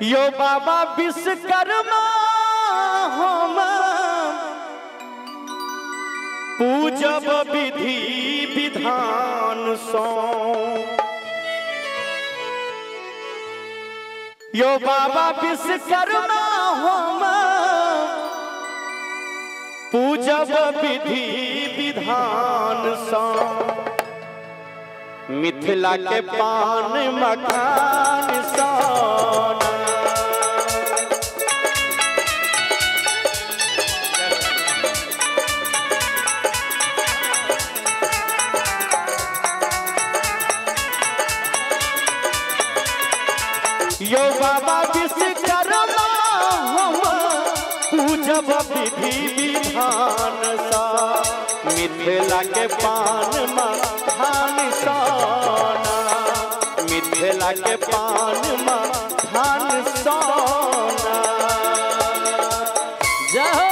यो बाबा विश्वकर्मा हम पूजब विधि विधान सो। यो बाबा विश्वकर्मा हम पूजब विधि विधान सो। मिथिला के पान मखान सोना। यो बाबा विश्वकर्मा हम पूजब विधि विधान सा। मिथिला के पान मखान सोना। मिथिला के पान मखान सोना। जय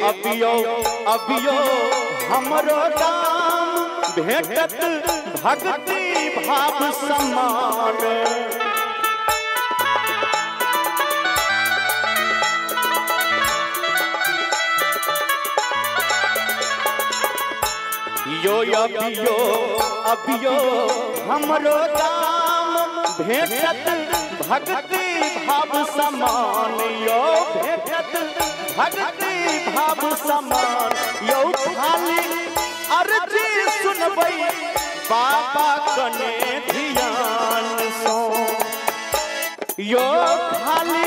अबियो अबियो हमरो दाम भेटत भक्ति भाव समान। यो अबियो अबियो हमरो दाम भेटत भक्ति भाव समान। यो भेटत भक्ति भाव समान। यो खाली अर्जी सुनबै बाबा कने ध्यान सो। यो खाली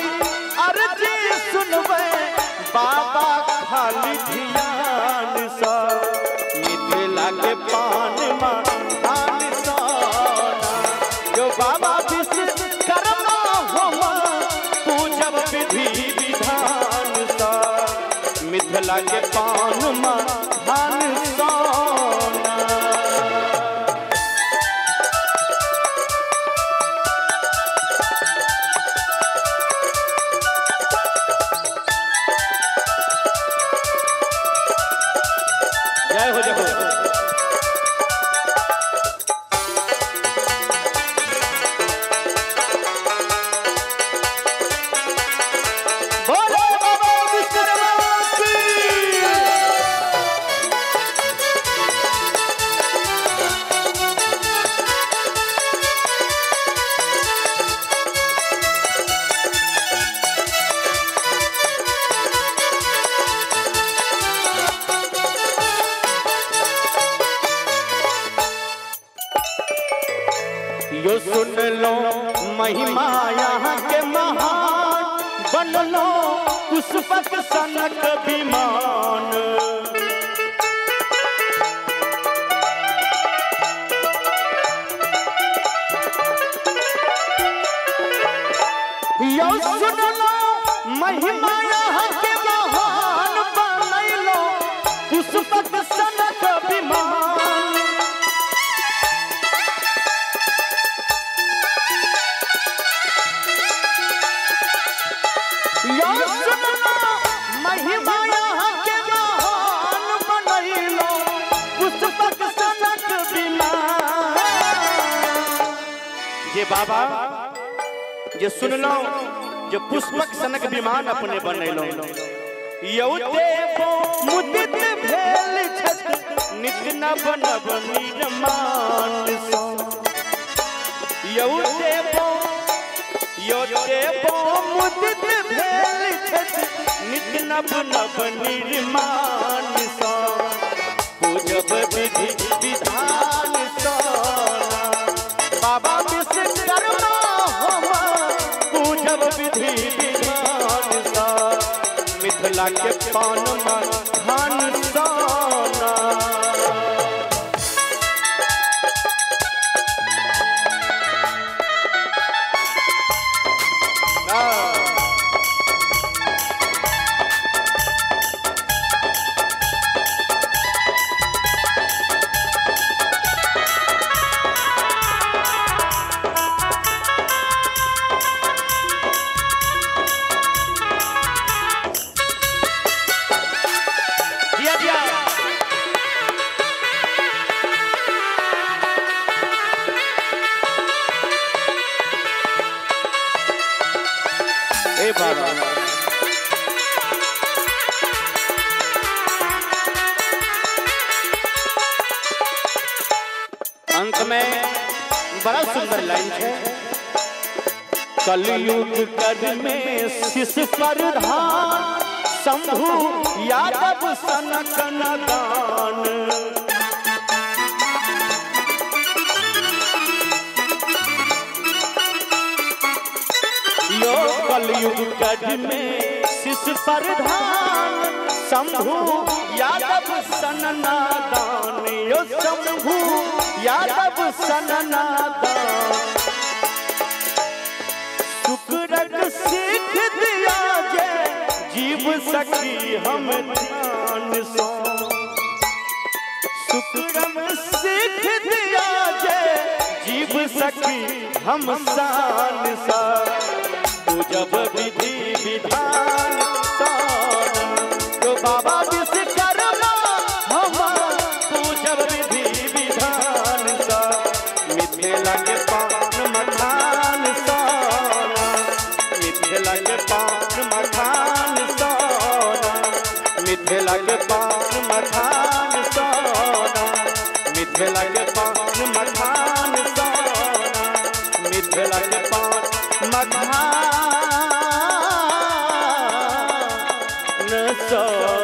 अर्जी सुनबै बाबा खाली ध्यान सो। मिथिला के पान मखान सोना। यो बाबा विश्वकर्मा हम पूजब विधि विधान सा। मिथिला के पान मखान सोना। जय हो जय हो। यो सुन लो महिमा यहाँ के महान। बन लो पुष्पक सनक विमान। यो सुन लो महिमा यहाँ के महान। बन लो पुष्पक सनक विमान। महिमा यहाँ के महान। बनैलो पुष्पक सनक विमान। जे बाबा जे सुनलो जे पुष्पक सनक विमान अपने बनैलो। यौ देवो मुदित भेल छत नित्य नव नव निर्माण सो। यौ देवो मुदित भेल छत नित्य नव नव निर्माण सो। पूजब विधि विधान सोना। बाबा विश्वकर्मा हम पूजब विधि विधान सा। मिथिला मिथिला के पान मखान सोना। बाबा अंत में बड़ा सुंदर लाइन है। कलयुग कर में शिष प्रधान शंभु यादव सनकन दान। यो कलयुग गढ़ में शिष प्रधान शंभु यादव सनना दान। यो शंभु यादव सनना दान। शुक्रक सीख दिया जे जीव सकी हम ध्यान सो। शुक्रम सीख दिया जे जीव सकी हम शान सा। पूजब विधि विधान सोना। तो बाबा विश्वकर्मा हम पूजब विधि विधान सा। मिथिला के पान मखान सोना। मिथिला के पान मखान सोना। मिथिला के पान मखान सोना। मिथिला के पान मखान सोना। मिथिला के पान मखान सोना।